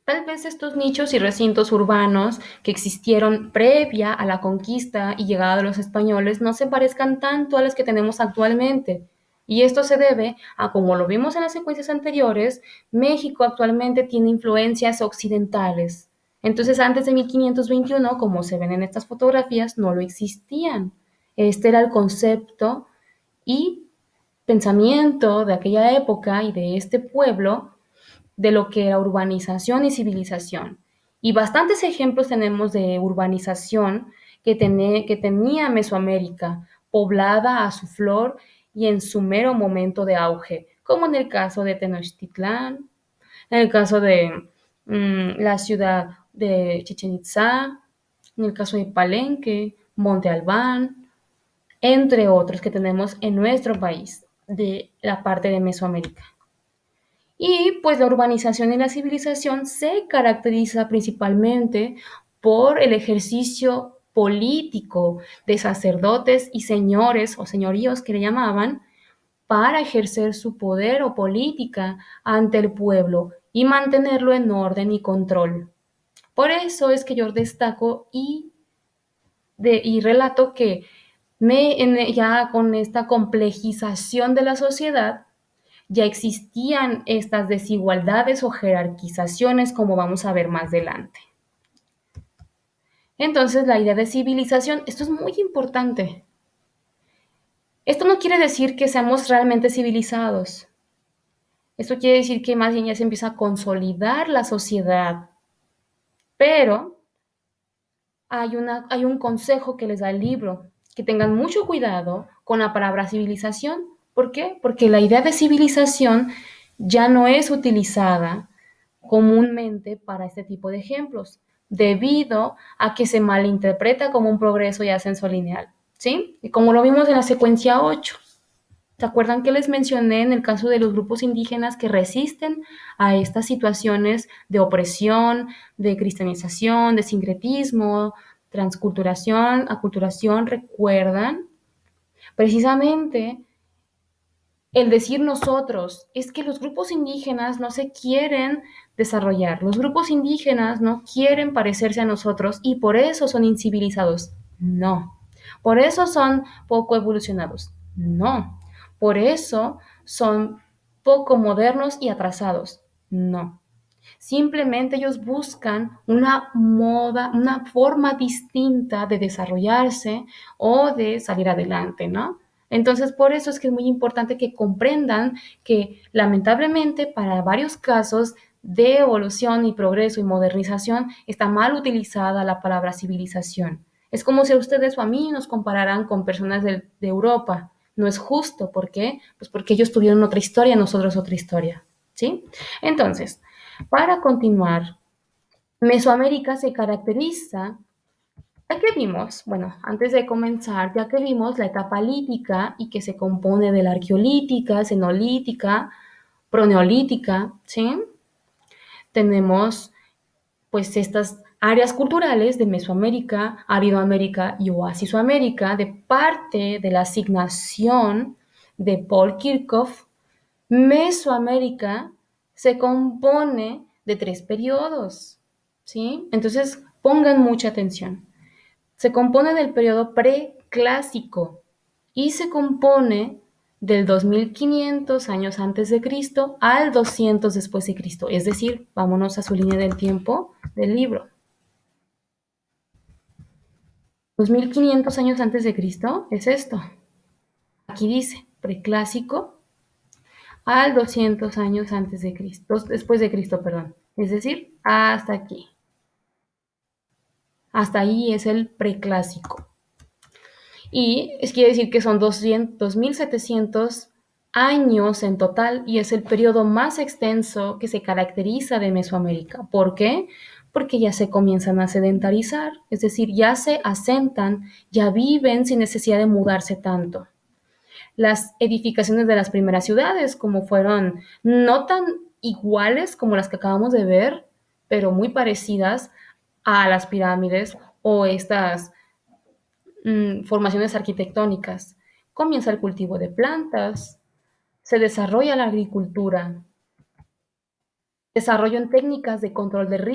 Tal vez estos nichos y recintos urbanos que existieron previa a la conquista y llegada de los españoles no se parezcan tanto a los que tenemos actualmente. Y esto se debe a, como lo vimos en las secuencias anteriores, México actualmente tiene influencias occidentales. Entonces, antes de 1521, como se ven en estas fotografías, no lo existían. Este era el concepto y pensamiento de aquella época y de este pueblo de lo que era urbanización y civilización. Y bastantes ejemplos tenemos de urbanización que tenía Mesoamérica, poblada a su flor y en su mero momento de auge, como en el caso de Tenochtitlán, en el caso de la ciudad de Chichen Itzá, en el caso de Palenque, Monte Albán, entre otros que tenemos en nuestro país, de la parte de Mesoamérica. Y pues la urbanización y la civilización se caracteriza principalmente por el ejercicio político de sacerdotes y señores o señoríos que le llamaban para ejercer su poder o política ante el pueblo y mantenerlo en orden y control. Por eso es que yo destaco y relato que ya con esta complejización de la sociedad, ya existían estas desigualdades o jerarquizaciones, como vamos a ver más adelante. Entonces, la idea de civilización, esto es muy importante. Esto no quiere decir que seamos realmente civilizados. Esto quiere decir que más bien ya se empieza a consolidar la sociedad. Pero hay un consejo que les da el libro, que tengan mucho cuidado con la palabra civilización. ¿Por qué? Porque la idea de civilización ya no es utilizada comúnmente para este tipo de ejemplos, debido a que se malinterpreta como un progreso y ascenso lineal, ¿sí? Y como lo vimos en la secuencia 8. ¿Se acuerdan que les mencioné en el caso de los grupos indígenas que resisten a estas situaciones de opresión, de cristianización, de sincretismo, transculturación, aculturación? ¿Recuerdan? Precisamente el decir nosotros es que los grupos indígenas no se quieren desarrollar, los grupos indígenas no quieren parecerse a nosotros y por eso son incivilizados. No. Por eso son poco evolucionados. No. Por eso son poco modernos y atrasados. No. Simplemente ellos buscan una moda, una forma distinta de desarrollarse o de salir adelante, ¿no? Entonces, por eso es que es muy importante que comprendan que lamentablemente para varios casos de evolución y progreso y modernización está mal utilizada la palabra civilización. Es como si a ustedes o a mí nos compararan con personas de Europa. No es justo. ¿Por qué? Pues porque ellos tuvieron otra historia, nosotros otra historia. ¿Sí? Entonces, para continuar, Mesoamérica se caracteriza, ya que vimos, bueno, antes de comenzar, ya que vimos la etapa lítica y que se compone de la arqueolítica, cenolítica, proneolítica, ¿sí? Tenemos pues estas áreas culturales de Mesoamérica, Aridoamérica y Oasisoamérica de parte de la asignación de Paul Kirchhoff. Mesoamérica se compone de 3 periodos, ¿sí? Entonces, pongan mucha atención. Se compone del periodo preclásico y se compone del 2500 años antes de Cristo al 200 después de Cristo. Es decir, vámonos a su línea del tiempo del libro. 2500 años antes de Cristo es esto. Aquí dice preclásico al 200 años antes de Cristo, después de Cristo, perdón. Es decir, hasta aquí. Hasta ahí es el preclásico. Y quiere decir que son 2700 años en total y es el periodo más extenso que se caracteriza de Mesoamérica. ¿Por qué? Porque ya se comienzan a sedentarizar, es decir, ya se asentan, ya viven sin necesidad de mudarse tanto. Las edificaciones de las primeras ciudades, como fueron no tan iguales como las que acabamos de ver, pero muy parecidas a las pirámides o estas formaciones arquitectónicas. Comienza el cultivo de plantas, se desarrolla la agricultura, desarrollo en técnicas de control de